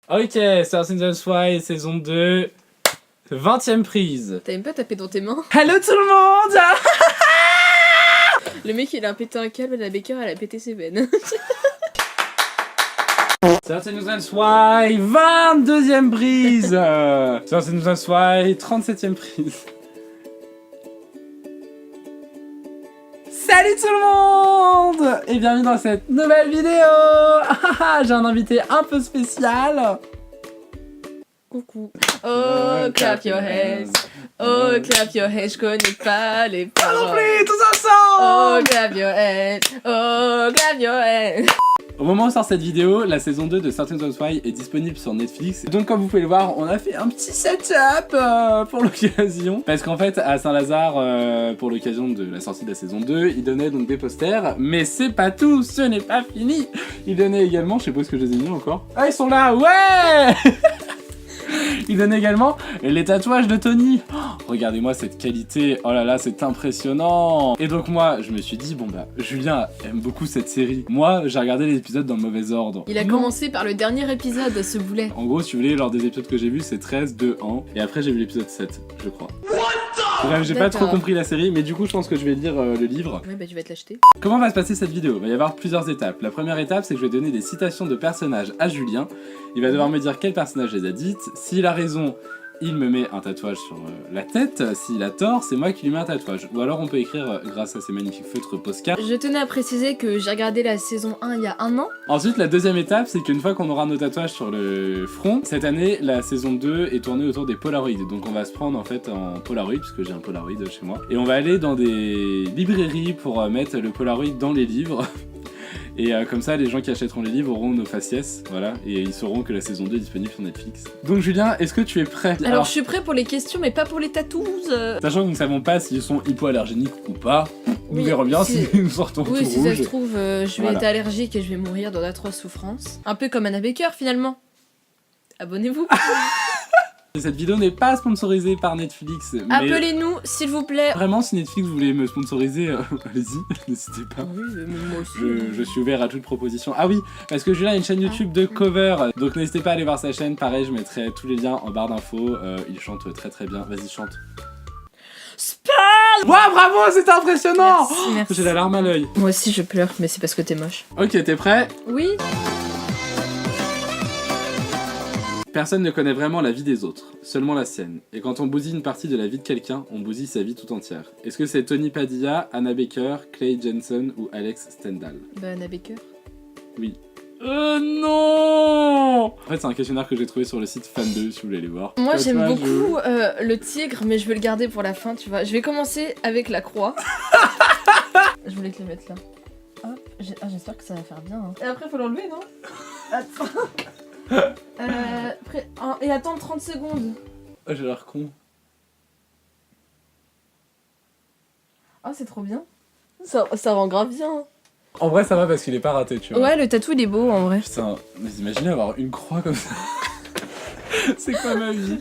Ok, Stars in the Sky, saison 2, 20ème prise. T'as même pas tapé dans tes mains? Hello tout le monde. Le mec il a pété un câble, la Baker elle a pété ses veines. Stars in the Sky, 22ème prise. Stars in the Sky, 37ème prise. Salut tout le monde et bienvenue dans cette nouvelle vidéo. J'ai un invité un peu spécial. Coucou. Oh, clap your hands. Oh, clap your hands. Je connais pas les Pas non paroles. plus, tous ensemble. Oh, clap your hands. Oh, clap your hands. Au moment où sort cette vidéo, la saison 2 de Stars in the Sky est disponible sur Netflix. Donc comme vous pouvez le voir, on a fait un petit setup pour l'occasion. Parce qu'en fait, à Saint-Lazare, pour l'occasion de la sortie de la saison 2, ils donnaient donc des posters. Mais c'est pas tout, ce n'est pas fini. Ils donnaient également, je sais pas ce que je les ai mis encore. Ah, ils sont là, ouais. Il donne également les tatouages de Tony. Oh, regardez-moi cette qualité, oh là là, c'est impressionnant. Et donc moi, je me suis dit, bon bah, Julien aime beaucoup cette série. Moi, j'ai regardé les épisodes dans le mauvais ordre. Il a commencé par le dernier épisode, ce boulet. En gros, si vous voulez, lors des épisodes que j'ai vus, c'est 13, 2, 1. Et après, j'ai vu l'épisode 7, je crois. Bref, j'ai pas trop D'accord. compris la série, mais du coup, je pense que je vais lire le livre. Ouais, bah tu vas te l'acheter. Comment va se passer cette vidéo? Il va y avoir plusieurs étapes. La première étape, c'est que je vais donner des citations de personnages à Julien. Il va devoir me dire quel personnage les a dites. S'il a raison, il me met un tatouage sur la tête. S'il a tort, c'est moi qui lui mets un tatouage. Ou alors on peut écrire grâce à ces magnifiques feutres Posca. Je tenais à préciser que j'ai regardé la saison 1 il y a un an. Ensuite, la deuxième étape, c'est qu'une fois qu'on aura nos tatouages sur le front, cette année, la saison 2 est tournée autour des Polaroids. Donc on va se prendre en fait en Polaroid, puisque j'ai un Polaroid chez moi. Et on va aller dans des librairies pour mettre le Polaroid dans les livres. Et comme ça, les gens qui achèteront les livres auront nos faciès, voilà, et ils sauront que la saison 2 est disponible sur Netflix. Donc Julien, est-ce que tu es prêt? Alors je suis prêt pour les questions, mais pas pour les tatous. Sachant que nous ne savons pas s'ils sont hypoallergéniques ou pas, nous Oui, verrons bien si si- nous sortons Oui, tout si ça rouge. se trouve, je vais Voilà. être allergique et je vais mourir dans d'atroces souffrances. Un peu comme Anna Baker finalement. Abonnez-vous. Cette vidéo n'est pas sponsorisée par Netflix, mais Appelez-nous s'il vous plaît. vraiment si Netflix voulait me sponsoriser, allez-y, n'hésitez pas. Oui, mais moi aussi. Je suis ouvert à toute proposition. Ah oui, parce que Julien a une chaîne YouTube de cover, donc n'hésitez pas à aller voir sa chaîne. Pareil, je mettrai tous les liens en barre d'infos. Il chante très très bien. Vas-y, chante. Spam. Waouh, bravo, c'était impressionnant. Merci, merci. J'ai la larme à l'œil. Moi aussi je pleure, mais c'est parce que t'es moche. Ok, t'es prêt? Oui. Personne ne connaît vraiment la vie des autres, seulement la sienne. Et quand on bousille une partie de la vie de quelqu'un, on bousille sa vie tout entière. Est-ce que c'est Tony Padilla, Anna Baker, Clay Jensen ou Alex Stendhal? Bah Anna Baker. Oui. Non. En fait, c'est un questionnaire que j'ai trouvé sur le site Fan2, si vous voulez aller voir. Moi j'aime Tatouage, beaucoup le tigre, mais je vais le garder pour la fin, tu vois. Je vais commencer avec la croix. Je voulais te le mettre là. Hop. J'espère que ça va faire bien. Hein. Et après faut l'enlever, non? Attends. Et attendre 30 secondes. Oh, j'ai l'air con. Ah, c'est trop bien. Ça rend grave bien. En vrai, ça va parce qu'il est pas raté, tu vois. Ouais, le tatou il est beau en vrai. Putain, mais imaginez avoir une croix comme ça. C'est quoi ma vie?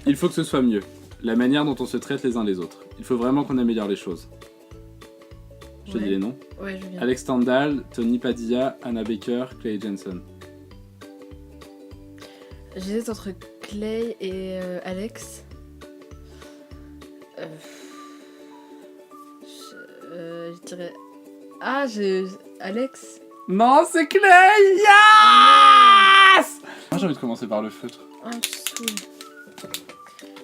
Il faut que ce soit mieux. La manière dont on se traite les uns les autres. Il faut vraiment qu'on améliore les choses. Je te Ouais. dis les noms. Ouais, je viens. Alex Stendhal, Tony Padilla, Anna Baker, Clay Jensen. J'hésite entre Clay et Alex. Je dirais. Ah, Alex. Non, c'est Clay! Yes! Moi j'ai envie de commencer par le feutre. Ah, tu saoules.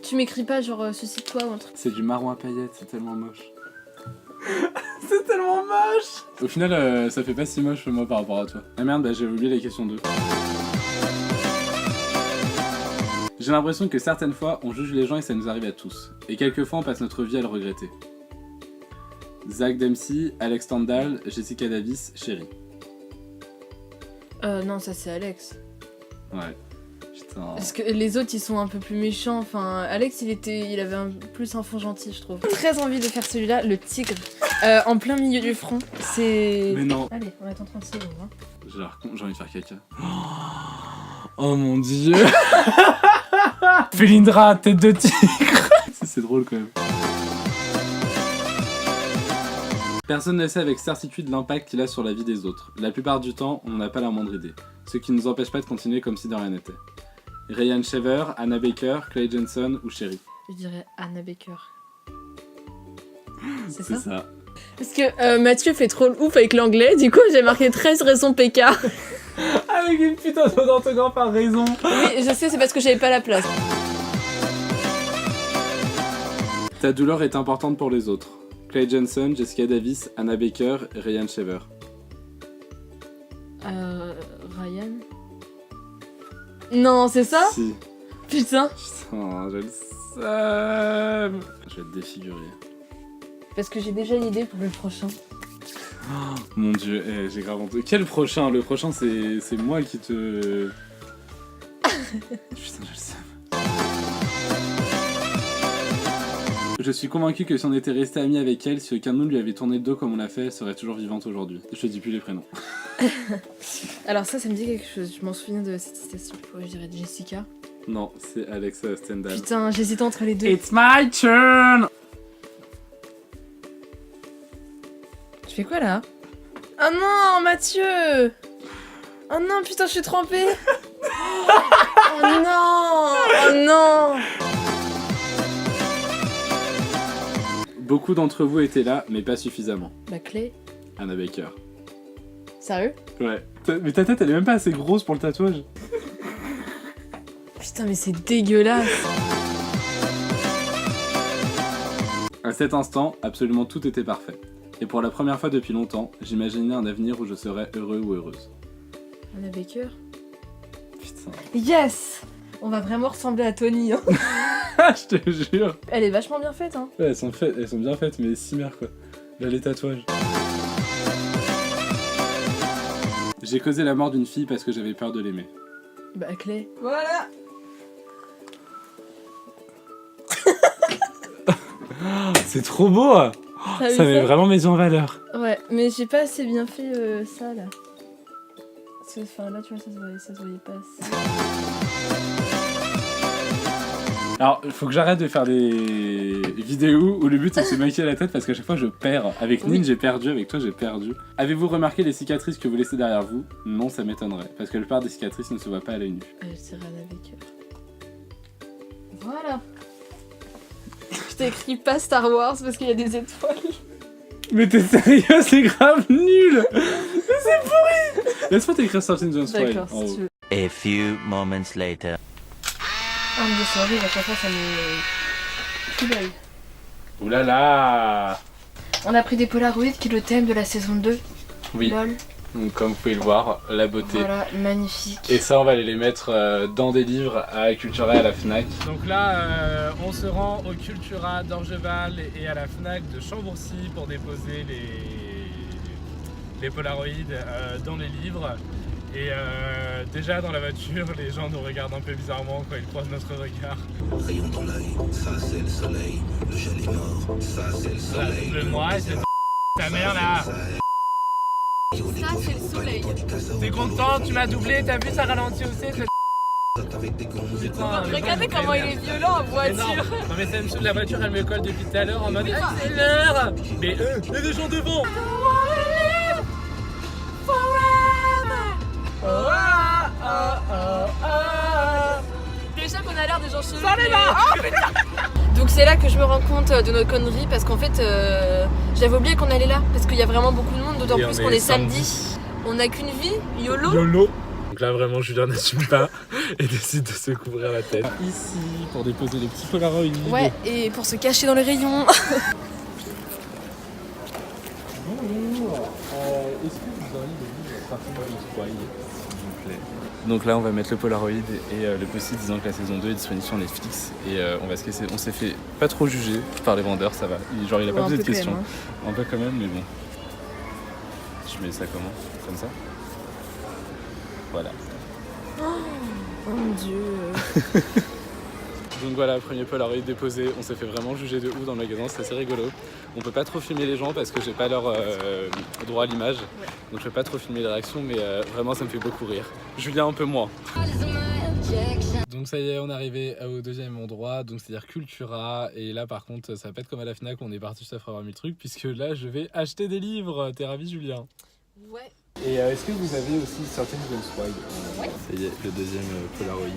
Tu m'écris pas genre suicide-toi ou un truc. C'est du marron à paillettes, c'est tellement moche. C'est tellement moche! Au final, ça fait pas si moche moi par rapport à toi. Ah merde, bah j'ai oublié la question 2. J'ai l'impression que certaines fois, on juge les gens et ça nous arrive à tous. Et quelquefois, on passe notre vie à le regretter. Zach Dempsey, Alex Stendhal, Jessica Davis, Chérie. Non, ça c'est Alex. Ouais. Putain. Parce que les autres ils sont un peu plus méchants. Enfin, Alex il avait plus un fond gentil, je trouve. Très envie de faire celui-là, le tigre, en plein milieu du front. C'est. Mais non. Allez, on attend 30 secondes. Hein. J'ai l'air con, j'ai envie de faire caca. Oh mon dieu. Felindra, tête de tigre. C'est drôle quand même. Personne ne sait avec certitude l'impact qu'il a sur la vie des autres. La plupart du temps, on n'en a pas la moindre idée. Ce qui ne nous empêche pas de continuer comme si de rien n'était. Ryan Shaver, Anna Baker, Clay Jensen ou Sherry? Je dirais Anna Baker. C'est C'est ça? ça. Parce que Mathieu fait trop le ouf avec l'anglais, du coup j'ai marqué 13 raisons PK. Avec une putain d'orthographe par raison. Oui, je sais, c'est parce que j'avais pas la place. Ta douleur est importante pour les autres. Clay Jensen, Jessica Davis, Anna Baker, Ryan Shaver. Ryan? Non, c'est ça? Si. Putain. Putain, j'ai le seum. Je vais te défigurer. Parce que j'ai déjà une idée pour le prochain. Oh, mon dieu, j'ai grave honte. Quel prochain? Le prochain, c'est moi qui te... Putain, je le sais. Je suis convaincu que si on était resté amis avec elle, si aucun de nous lui avait tourné le dos comme on l'a fait, elle serait toujours vivante aujourd'hui. Je te dis plus les prénoms. Alors ça me dit quelque chose. Je m'en souviens de cette citation. Je dirais Jessica. Non, c'est Alexa Stendhal. Putain, j'hésite entre les deux. It's my turn! Tu fais quoi là? Oh non, Mathieu! Oh non, putain, je suis trempée! Oh non! Oh non! Beaucoup d'entre vous étaient là, mais pas suffisamment. La clé? Anna Baker. Sérieux? Ouais. Mais ta tête, elle est même pas assez grosse pour le tatouage. Putain, mais c'est dégueulasse! À cet instant, absolument tout était parfait. Et pour la première fois depuis longtemps, j'imaginais un avenir où je serais heureux ou heureuse. Anna Baker? Putain. Yes! On va vraiment ressembler à Tony, hein. Je te jure. Elle est vachement bien faite, hein. Ouais, elles sont bien faites, mais si merde quoi. Là, les tatouages. J'ai causé la mort d'une fille parce que j'avais peur de l'aimer. Bah, clé. Voilà! C'est trop beau! T'as vu Ça met vraiment mes yeux en valeur. Ouais, mais j'ai pas assez bien fait ça, là. Enfin, là, tu vois, ça se voyait pas assez. Alors, il faut que j'arrête de faire des vidéos où le but c'est de se maquiller la tête parce qu'à chaque fois je perds. Avec Nin, j'ai perdu, avec toi j'ai perdu. Avez-vous remarqué les cicatrices que vous laissez derrière vous? Non, ça m'étonnerait, parce que la plupart des cicatrices ne se voient pas à l'œil nu. Je dirais Anna Baker. Voilà. Je t'ai écrit pas Star Wars parce qu'il y a des étoiles. Mais t'es sérieux, c'est grave nul. Mais c'est pourri. Laisse-moi t'écrire Something Don't Spoil. D'accord, si tu veux. A few moments later. Ah mais c'est horrible, à chaque fois ça me... Tout l'œil. Oulala. On a pris des Polaroids qui est le thème de la saison 2. Oui, Lol. donc comme vous pouvez le voir, la beauté. Voilà, magnifique. Et ça, on va aller les mettre dans des livres à Cultura et à la Fnac. Donc là, on se rend au Cultura d'Orgeval et à la Fnac de Chambourcy pour déposer les Polaroids dans les livres. Et déjà dans la voiture, les gens nous regardent un peu bizarrement quand ils croisent notre regard. Rayon dans l'œil, ça c'est le soleil. Le gel est mort, ça c'est le soleil. Le moi, c'est ta mère là. Ça c'est le soleil. T'es content, tu m'as doublé, t'as vu ça ralentit aussi. Putain, Regardez comment il est violent en voiture. Non mais ça me saoule, la voiture elle me colle depuis tout à l'heure en mode accélère. Mais eux, il y a des gens devant. Déjà qu'on a l'air des gens chelous. Donc c'est là que je me rends compte de notre connerie parce qu'en fait j'avais oublié qu'on allait là parce qu'il y a vraiment beaucoup de monde, d'autant Et plus on qu'on est est samedi. On n'a qu'une vie, YOLO. YOLO. Donc là vraiment Julien n'assume pas et décide de se couvrir la tête. Ici pour déposer les petits Polaroids. Ouais, et pour se cacher dans les rayons. Bonjour, est-ce que vous auriez des livres Something Don't Spoil, s'il vous plaît? Donc là on va mettre le Polaroid et le post-it disant que la saison 2 est disponible sur Netflix et on va se casser. On s'est fait pas trop juger par les vendeurs, ça va. Genre il a pas Ouais, posé un de peu quand questions. même, Un peu quand même, mais bon. Je mets ça comment? Comme ça? Voilà. Oh mon dieu. Donc voilà, premier Polaroid déposé, on s'est fait vraiment juger de ouf dans le magasin, c'est assez rigolo. On peut pas trop filmer les gens parce que j'ai pas leur droit à l'image, donc je peux pas trop filmer les réactions, mais vraiment ça me fait beaucoup rire. Julien un peu moins. Donc ça y est, on est arrivé au deuxième endroit, donc c'est-à-dire Cultura, et là par contre ça va pas être comme à la FNAC où on est parti juste après avoir mis le truc, puisque là je vais acheter des livres. T'es ravi, Julien? Ouais. Et est-ce que vous avez aussi certaines Swag? Ouais. Ça y est, le deuxième Polaroid.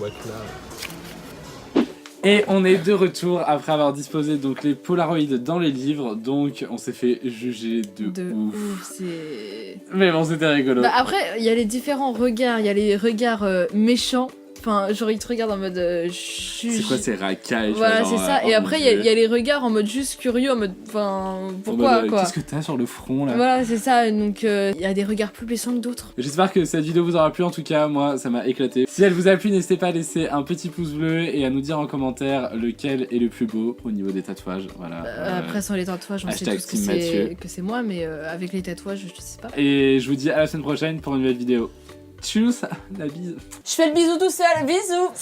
What là? Et on est de retour après avoir disposé donc les Polaroids dans les livres, donc on s'est fait juger de ouf. C'est... Mais bon, c'était rigolo. Bah après, il y a les différents regards, il y a les regards méchants. Enfin, genre ils te regardent en mode c'est quoi ces racailles? Voilà, genre, c'est ça. oh Et mon après, il Dieu. y a les regards en mode juste curieux, en mode. Enfin, pourquoi En mode, quoi? Qu'est-ce que t'as sur le front là? Voilà, c'est ça. Donc, il y a des regards plus blessants que d'autres. J'espère que cette vidéo vous aura plu, en tout cas, moi ça m'a éclaté. Si elle vous a plu, n'hésitez pas à laisser un petit pouce bleu et à nous dire en commentaire lequel est le plus beau au niveau des tatouages. Voilà. Après, sans les tatouages, on sait hashtag tous Team Mathieu. que c'est moi, mais avec les tatouages, je sais pas. Et je vous dis à la semaine prochaine pour une nouvelle vidéo. Tchuss, la bise. Je fais le bisou tout seul, bisous!